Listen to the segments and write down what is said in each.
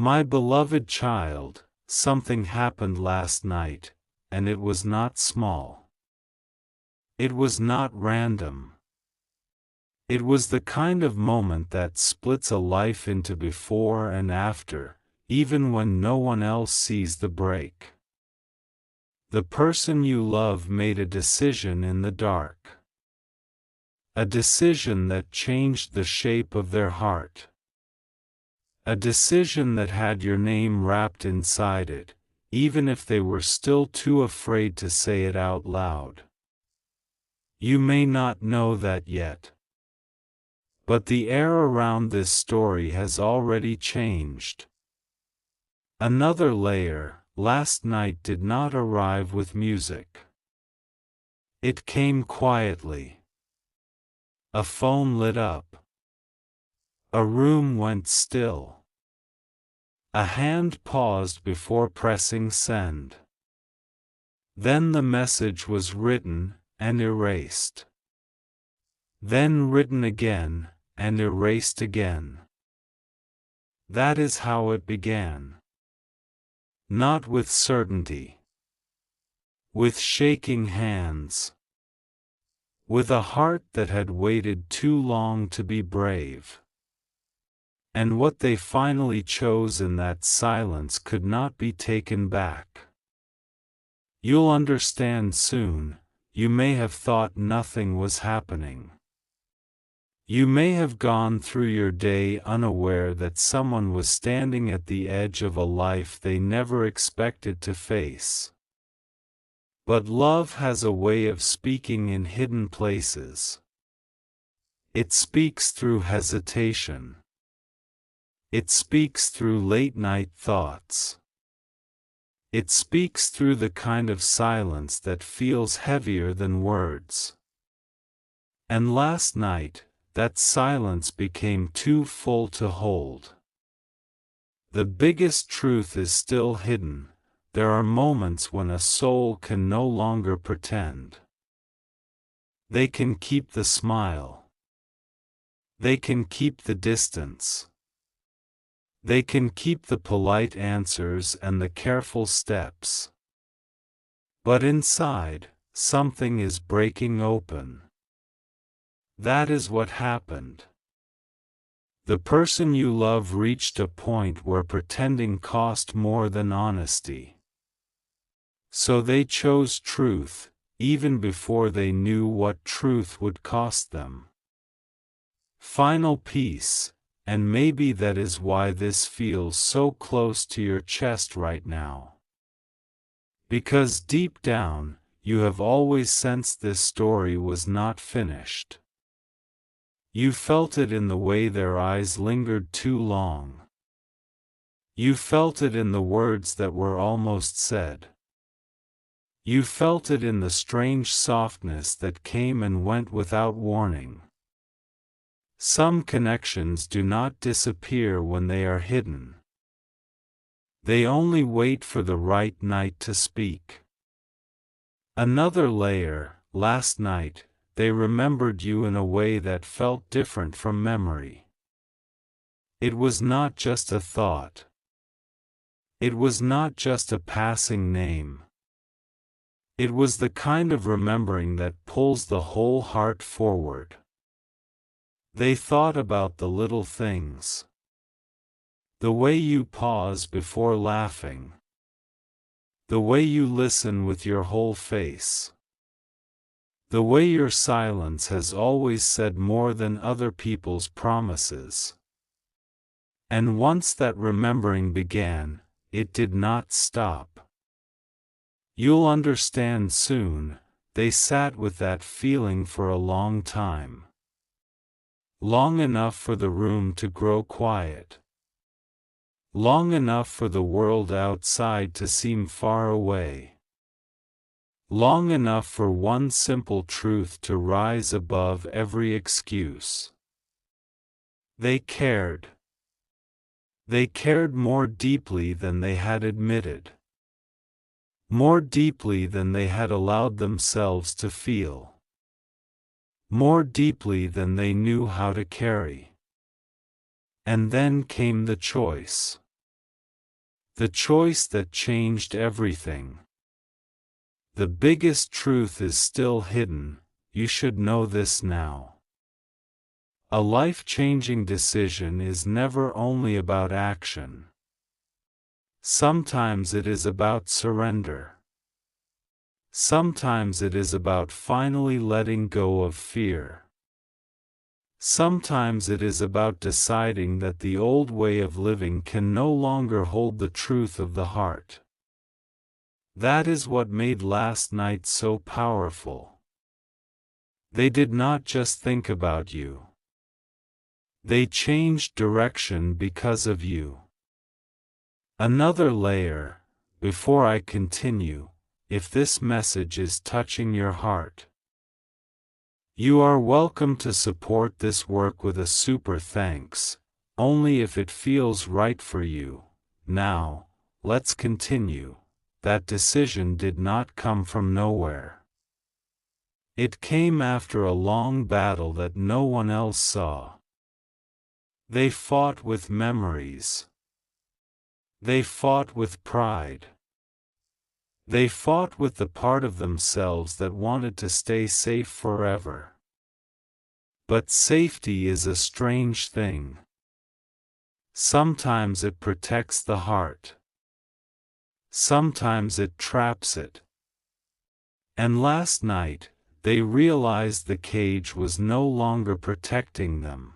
My beloved child, something happened last night, and it was not small. It was not random. It was the kind of moment that splits a life into before and after, even when no one else sees the break. The person you love made a decision in the dark. A decision that changed the shape of their heart. A decision that had your name wrapped inside it, even if they were still too afraid to say it out loud. You may not know that yet. But the air around this story has already changed. Another layer, last night did not arrive with music. It came quietly. A phone lit up. A room went still. A hand paused before pressing send. Then the message was written and erased. Then written again and erased again. That is how it began. Not with certainty. With shaking hands. With a heart that had waited too long to be brave. And what they finally chose in that silence could not be taken back. You'll understand soon. You may have thought nothing was happening. You may have gone through your day unaware that someone was standing at the edge of a life they never expected to face. But love has a way of speaking in hidden places. It speaks through hesitation. It speaks through late-night thoughts. It speaks through the kind of silence that feels heavier than words. And last night, that silence became too full to hold. The biggest truth is still hidden. There are moments when a soul can no longer pretend. They can keep the smile. They can keep the distance. They can keep the polite answers and the careful steps. But inside, something is breaking open. That is what happened. The person you love reached a point where pretending cost more than honesty. So they chose truth, even before they knew what truth would cost them. Final peace. And maybe that is why this feels so close to your chest right now. Because deep down, you have always sensed this story was not finished. You felt it in the way their eyes lingered too long. You felt it in the words that were almost said. You felt it in the strange softness that came and went without warning. Some connections do not disappear when they are hidden. They only wait for the right night to speak. Another layer, last night, they remembered you in a way that felt different from memory. It was not just a thought. It was not just a passing name. It was the kind of remembering that pulls the whole heart forward. They thought about the little things. The way you pause before laughing. The way you listen with your whole face. The way your silence has always said more than other people's promises. And once that remembering began, it did not stop. You'll understand soon. They sat with that feeling for a long time. Long enough for the room to grow quiet. Long enough for the world outside to seem far away. Long enough for one simple truth to rise above every excuse. They cared. They cared more deeply than they had admitted. More deeply than they had allowed themselves to feel. More deeply than they knew how to carry. And then came the choice. The choice that changed everything. The biggest truth is still hidden, you should know this now. A life-changing decision is never only about action. Sometimes it is about surrender. Sometimes it is about finally letting go of fear. Sometimes it is about deciding that the old way of living can no longer hold the truth of the heart. That is what made last night so powerful. They did not just think about you. They changed direction because of you. Another layer, before I continue, if this message is touching your heart. You are welcome to support this work with a super thanks, only if it feels right for you. Now, let's continue. That decision did not come from nowhere. It came after a long battle that no one else saw. They fought with memories. They fought with pride. They fought with the part of themselves that wanted to stay safe forever. But safety is a strange thing. Sometimes it protects the heart. Sometimes it traps it. And last night, they realized the cage was no longer protecting them.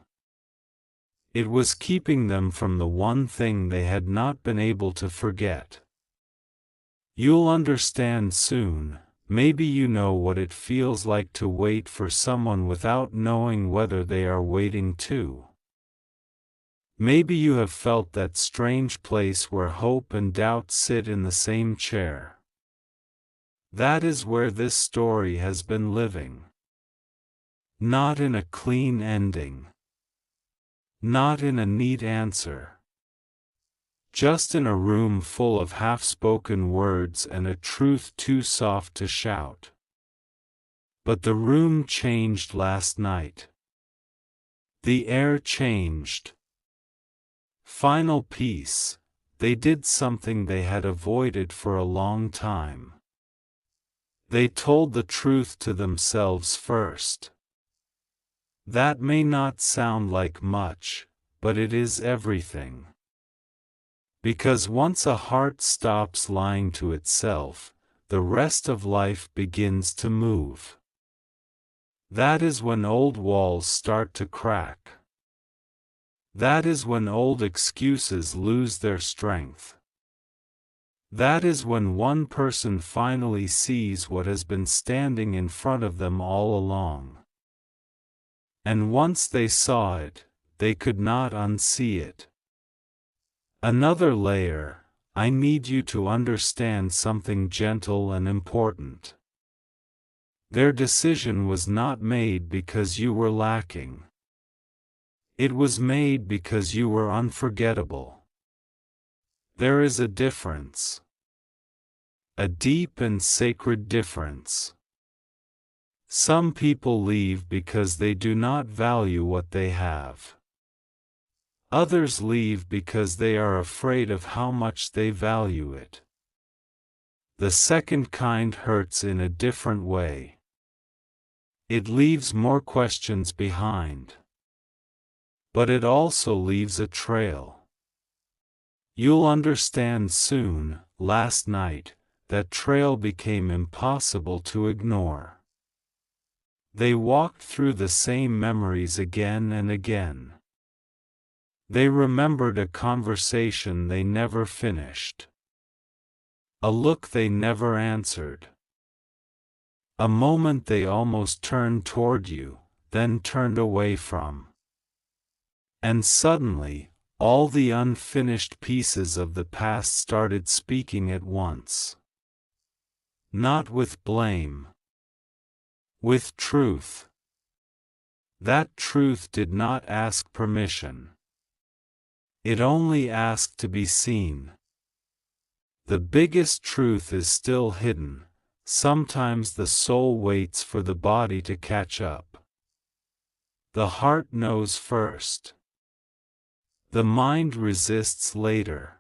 It was keeping them from the one thing they had not been able to forget. You'll understand soon. Maybe you know what it feels like to wait for someone without knowing whether they are waiting too. Maybe you have felt that strange place where hope and doubt sit in the same chair. That is where this story has been living. Not in a clean ending. Not in a neat answer. Just in a room full of half-spoken words and a truth too soft to shout. But the room changed last night. The air changed. Final piece, they did something they had avoided for a long time. They told the truth to themselves first. That may not sound like much, but it is everything. Because once a heart stops lying to itself, the rest of life begins to move. That is when old walls start to crack. That is when old excuses lose their strength. That is when one person finally sees what has been standing in front of them all along. And once they saw it, they could not unsee it. Another layer, I need you to understand something gentle and important. Their decision was not made because you were lacking. It was made because you were unforgettable. There is a difference. A deep and sacred difference. Some people leave because they do not value what they have. Others leave because they are afraid of how much they value it. The second kind hurts in a different way. It leaves more questions behind. But it also leaves a trail. You'll understand soon. Last night, that trail became impossible to ignore. They walked through the same memories again and again. They remembered a conversation they never finished. A look they never answered. A moment they almost turned toward you, then turned away from. And suddenly, all the unfinished pieces of the past started speaking at once. Not with blame. With truth. That truth did not ask permission. It only asked to be seen. The biggest truth is still hidden. Sometimes the soul waits for the body to catch up. The heart knows first. The mind resists later.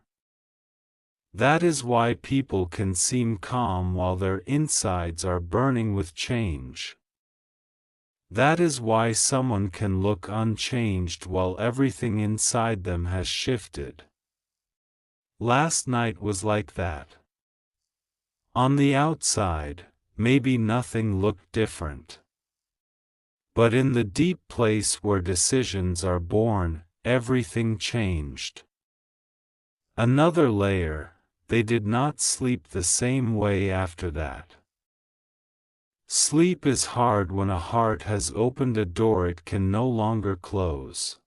That is why people can seem calm while their insides are burning with change. That is why someone can look unchanged while everything inside them has shifted. Last night was like that. On the outside, maybe nothing looked different. But in the deep place where decisions are born, everything changed. Another layer, they did not sleep the same way after that. Sleep is hard when a heart has opened a door it can no longer close.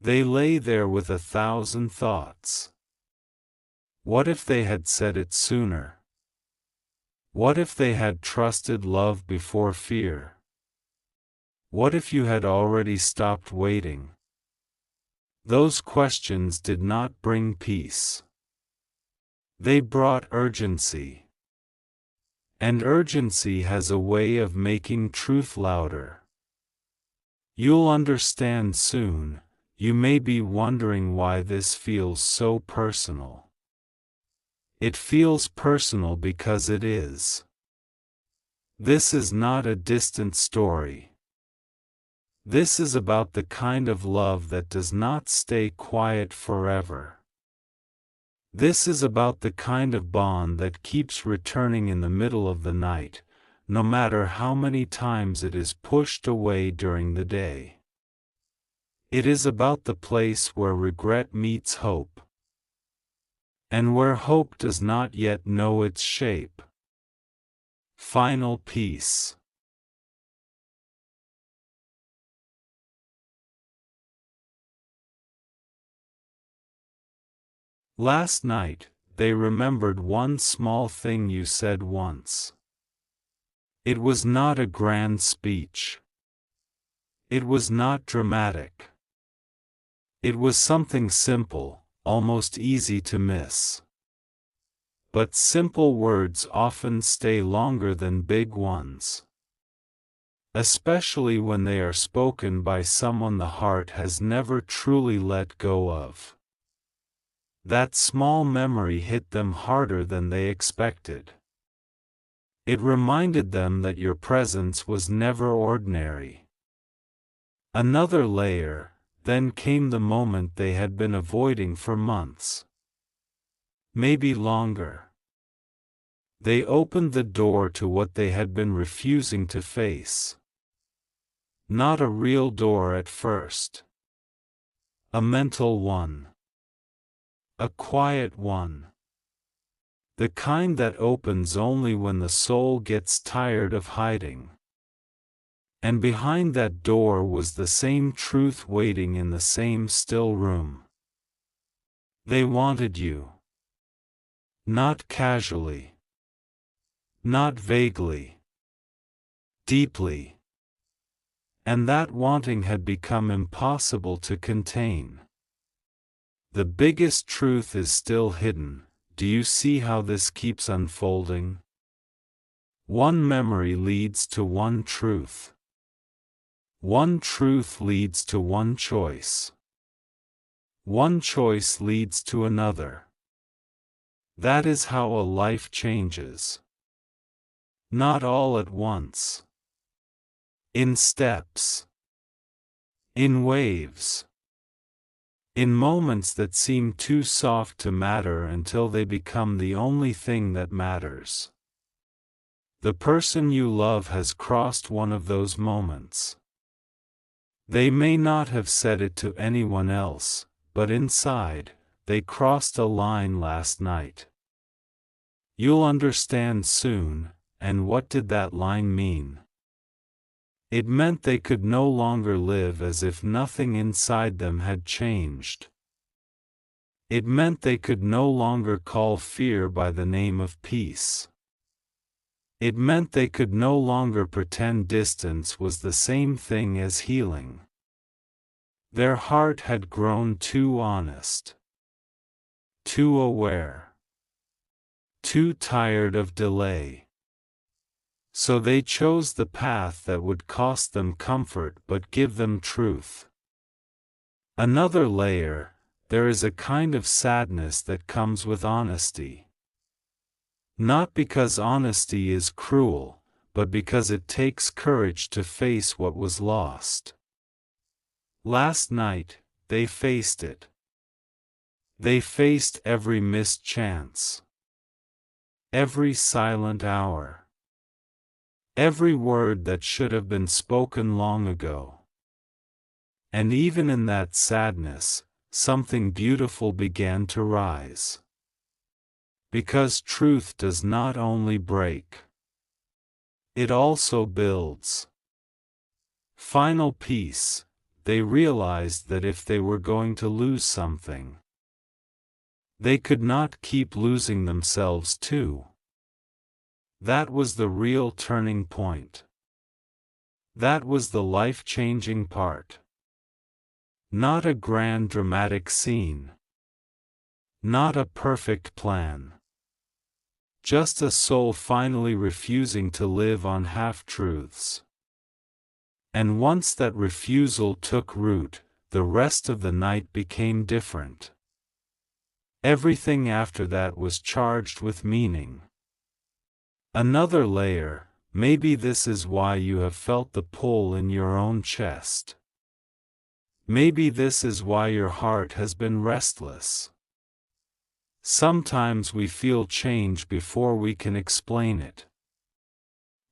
They lay there with 1,000 thoughts. What if they had said it sooner? What if they had trusted love before fear? What if you had already stopped waiting? Those questions did not bring peace. They brought urgency. And urgency has a way of making truth louder. You'll understand soon. You may be wondering why this feels so personal. It feels personal because it is. This is not a distant story. This is about the kind of love that does not stay quiet forever. This is about the kind of bond that keeps returning in the middle of the night, no matter how many times it is pushed away during the day. It is about the place where regret meets hope, and where hope does not yet know its shape. Final piece. Last night, they remembered one small thing you said once. It was not a grand speech. It was not dramatic. It was something simple, almost easy to miss. But simple words often stay longer than big ones. Especially when they are spoken by someone the heart has never truly let go of. That small memory hit them harder than they expected. It reminded them that your presence was never ordinary. Another layer, then came the moment they had been avoiding for months. Maybe longer. They opened the door to what they had been refusing to face. Not a real door at first. A mental one. A quiet one. The kind that opens only when the soul gets tired of hiding. And behind that door was the same truth waiting in the same still room. They wanted you. Not casually. Not vaguely. Deeply. And that wanting had become impossible to contain. The biggest truth is still hidden. Do you see how this keeps unfolding? One memory leads to one truth. One truth leads to one choice. One choice leads to another. That is how a life changes. Not all at once. In steps. In waves. In moments that seem too soft to matter until they become the only thing that matters. The person you love has crossed one of those moments. They may not have said it to anyone else, but inside, they crossed a line last night. You'll understand soon, and what did that line mean? It meant they could no longer live as if nothing inside them had changed. It meant they could no longer call fear by the name of peace. It meant they could no longer pretend distance was the same thing as healing. Their heart had grown too honest. Too aware. Too tired of delay. So they chose the path that would cost them comfort but give them truth. Another layer, there is a kind of sadness that comes with honesty. Not because honesty is cruel, but because it takes courage to face what was lost. Last night, they faced it. They faced every missed chance. Every silent hour. Every word that should have been spoken long ago. And even in that sadness, something beautiful began to rise. Because truth does not only break. It also builds. Final peace, they realized that if they were going to lose something, they could not keep losing themselves too. That was the real turning point. That was the life-changing part. Not a grand dramatic scene. Not a perfect plan. Just a soul finally refusing to live on half-truths. And once that refusal took root, the rest of the night became different. Everything after that was charged with meaning. Another layer, maybe this is why you have felt the pull in your own chest. Maybe this is why your heart has been restless. Sometimes we feel change before we can explain it.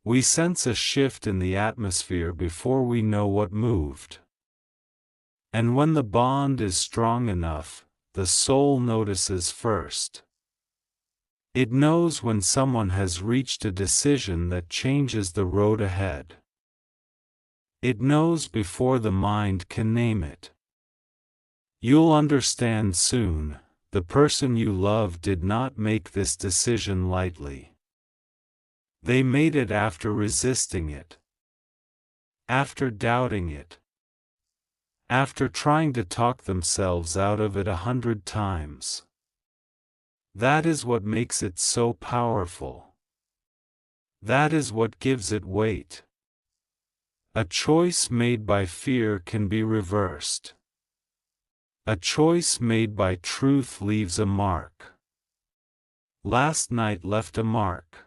We sense a shift in the atmosphere before we know what moved. And when the bond is strong enough, the soul notices first. It knows when someone has reached a decision that changes the road ahead. It knows before the mind can name it. You'll understand soon, the person you love did not make this decision lightly. They made it after resisting it. After doubting it. After trying to talk themselves out of it 100 times. That is what makes it so powerful. That is what gives it weight. A choice made by fear can be reversed. A choice made by truth leaves a mark. Last night left a mark.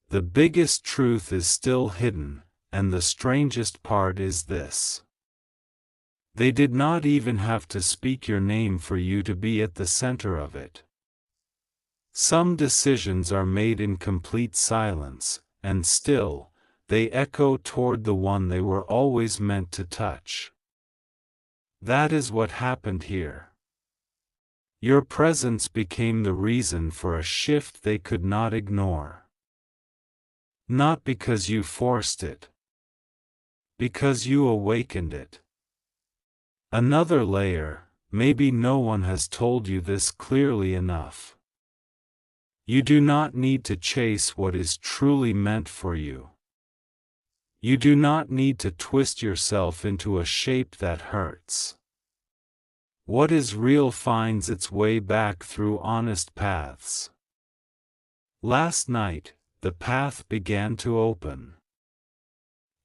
The biggest truth is still hidden, and the strangest part is this. They did not even have to speak your name for you to be at the center of it. Some decisions are made in complete silence, and still, they echo toward the one they were always meant to touch. That is what happened here. Your presence became the reason for a shift they could not ignore. Not because you forced it. Because you awakened it. Another layer, maybe no one has told you this clearly enough. You do not need to chase what is truly meant for you. You do not need to twist yourself into a shape that hurts. What is real finds its way back through honest paths. Last night, the path began to open.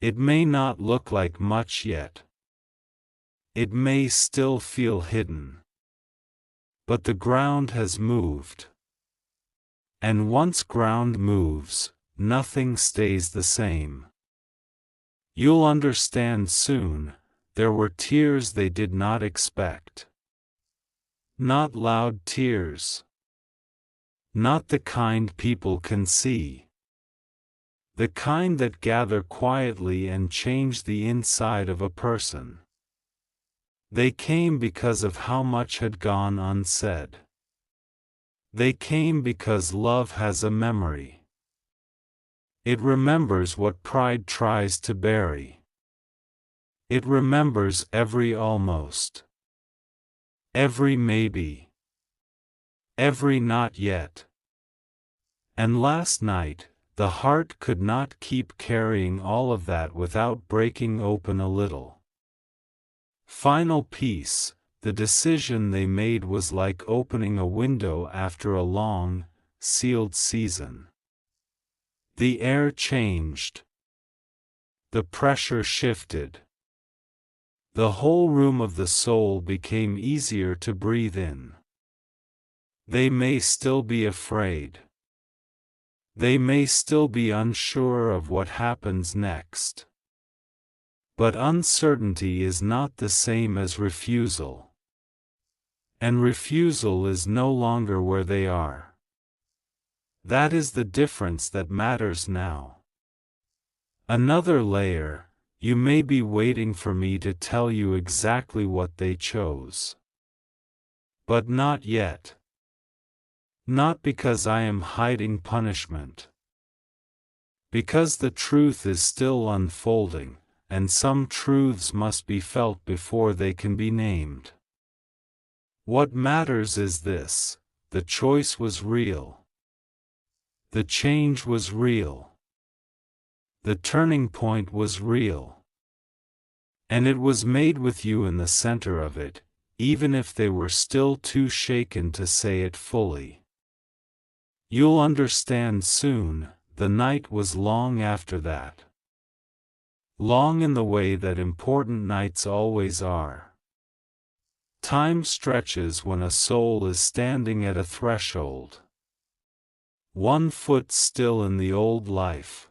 It may not look like much yet. It may still feel hidden. But the ground has moved. And once ground moves, nothing stays the same. You'll understand soon, there were tears they did not expect. Not loud tears. Not the kind people can see. The kind that gather quietly and change the inside of a person. They came because of how much had gone unsaid. They came because love has a memory. It remembers what pride tries to bury. It remembers every almost. Every maybe. Every not yet. And last night, the heart could not keep carrying all of that without breaking open a little. Final peace, the decision they made was like opening a window after a long, sealed season. The air changed. The pressure shifted. The whole room of the soul became easier to breathe in. They may still be afraid. They may still be unsure of what happens next. But uncertainty is not the same as refusal. And refusal is no longer where they are. That is the difference that matters now. Another layer, you may be waiting for me to tell you exactly what they chose. But not yet. Not because I am hiding punishment. Because the truth is still unfolding, and some truths must be felt before they can be named. What matters is this: the choice was real. The change was real. The turning point was real. And it was made with you in the center of it, even if they were still too shaken to say it fully. You'll understand soon. The night was long after that. Long in the way that important nights always are. Time stretches when a soul is standing at a threshold. One foot still in the old life.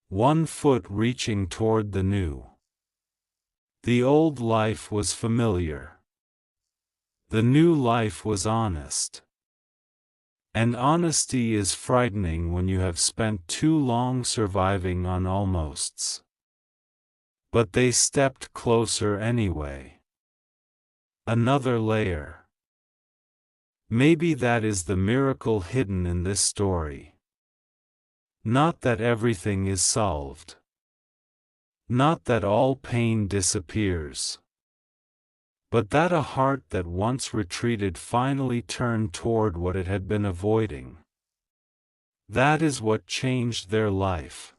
One foot reaching toward the new. The old life was familiar. The new life was honest. And honesty is frightening when you have spent too long surviving on almosts. But they stepped closer anyway. Another layer. Maybe that is the miracle hidden in this story. Not that everything is solved. Not that all pain disappears. But that a heart that once retreated finally turned toward what it had been avoiding. That is what changed their life.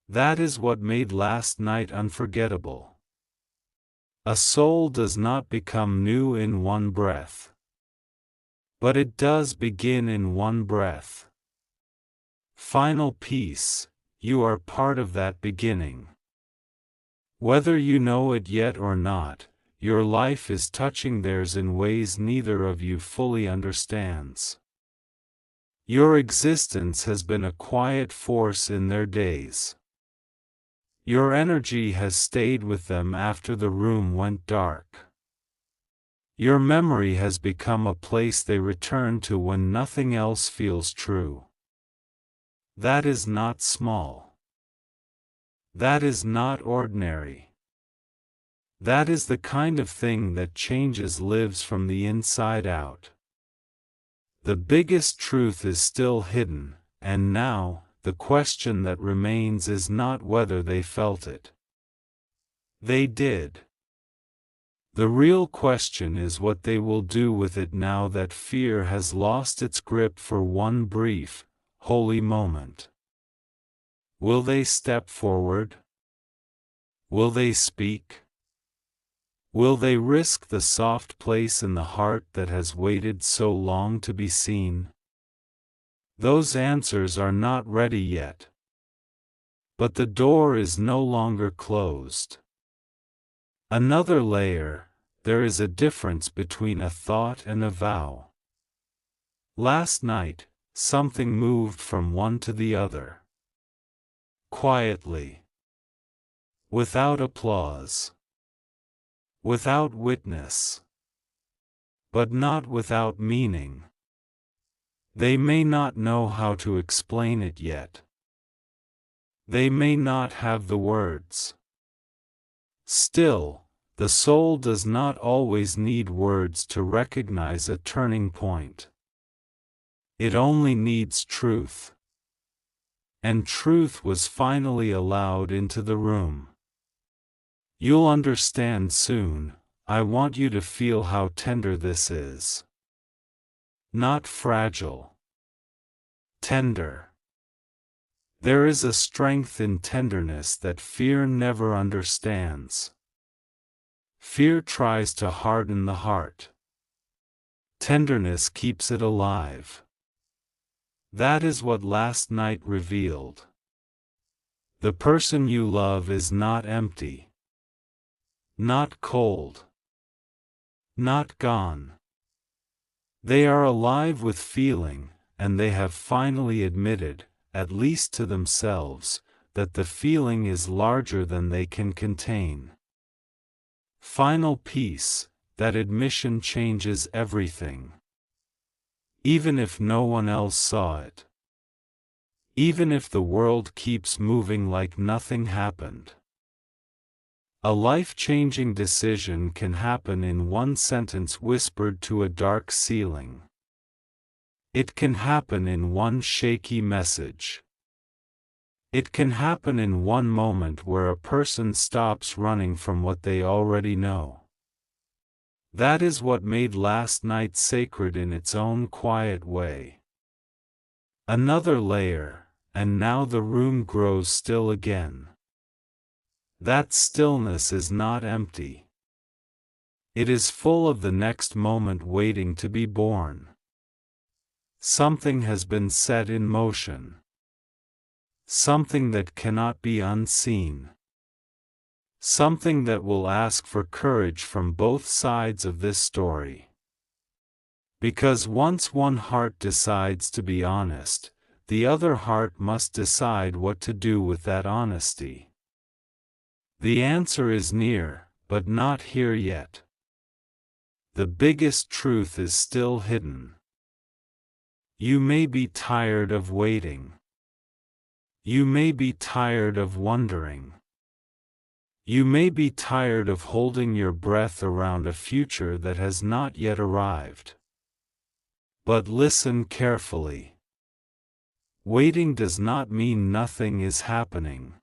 That is what made last night unforgettable. A soul does not become new in one breath. But it does begin in one breath. Final peace, you are part of that beginning. Whether you know it yet or not, your life is touching theirs in ways neither of you fully understands. Your existence has been a quiet force in their days. Your energy has stayed with them after the room went dark. Your memory has become a place they return to when nothing else feels true. That is not small. That is not ordinary. That is the kind of thing that changes lives from the inside out. The biggest truth is still hidden, and now, the question that remains is not whether they felt it. They did. The real question is what they will do with it now that fear has lost its grip for one brief, holy moment. Will they step forward? Will they speak? Will they risk the soft place in the heart that has waited so long to be seen? Those answers are not ready yet. But the door is no longer closed. Another layer, there is a difference between a thought and a vow. Last night, something moved from one to the other. Quietly. Without applause. Without witness. But not without meaning. They may not know how to explain it yet. They may not have the words. Still, the soul does not always need words to recognize a turning point. It only needs truth. And truth was finally allowed into the room. You'll understand soon. I want you to feel how tender this is. Not fragile. Tender. There is a strength in tenderness that fear never understands. Fear tries to harden the heart. Tenderness keeps it alive. That is what last night revealed. The person you love is not empty. Not cold. Not gone. They are alive with feeling, and they have finally admitted, at least to themselves, that the feeling is larger than they can contain. Final peace, that admission changes everything. Even if no one else saw it. Even if the world keeps moving like nothing happened. A life-changing decision can happen in one sentence whispered to a dark ceiling. It can happen in one shaky message. It can happen in one moment where a person stops running from what they already know. That is what made last night sacred in its own quiet way. Another layer, and now the room grows still again. That stillness is not empty. It is full of the next moment waiting to be born. Something has been set in motion. Something that cannot be unseen. Something that will ask for courage from both sides of this story. Because once one heart decides to be honest, the other heart must decide what to do with that honesty. The answer is near, but not here yet. The biggest truth is still hidden. You may be tired of waiting. You may be tired of wondering. You may be tired of holding your breath around a future that has not yet arrived. But listen carefully. Waiting does not mean nothing is happening.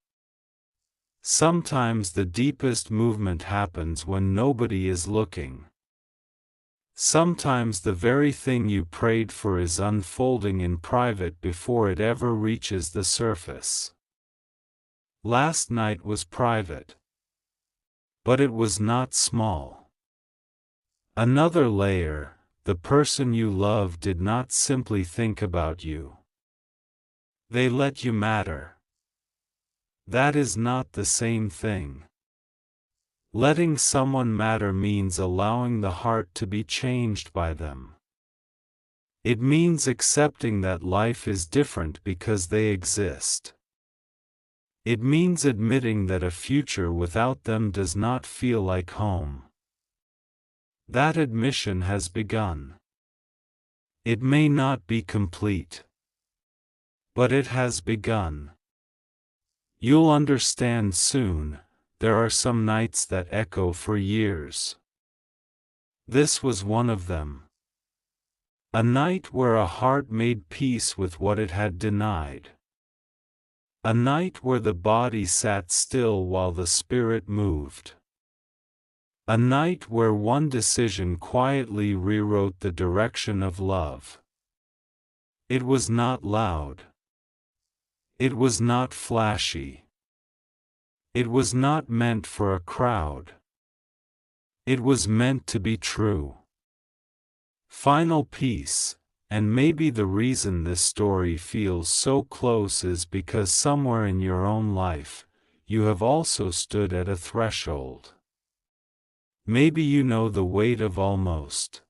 Sometimes the deepest movement happens when nobody is looking. Sometimes the very thing you prayed for is unfolding in private before it ever reaches the surface. Last night was private. But it was not small. Another layer, the person you love did not simply think about you. They let you matter. That is not the same thing. Letting someone matter means allowing the heart to be changed by them. It means accepting that life is different because they exist. It means admitting that a future without them does not feel like home. That admission has begun. It may not be complete. But it has begun. You'll understand soon, there are some nights that echo for years. This was one of them. A night where a heart made peace with what it had denied. A night where the body sat still while the spirit moved. A night where one decision quietly rewrote the direction of love. It was not loud. It was not flashy. It was not meant for a crowd. It was meant to be true. Final peace, and maybe the reason this story feels so close is because somewhere in your own life, you have also stood at a threshold. Maybe you know the weight of almost.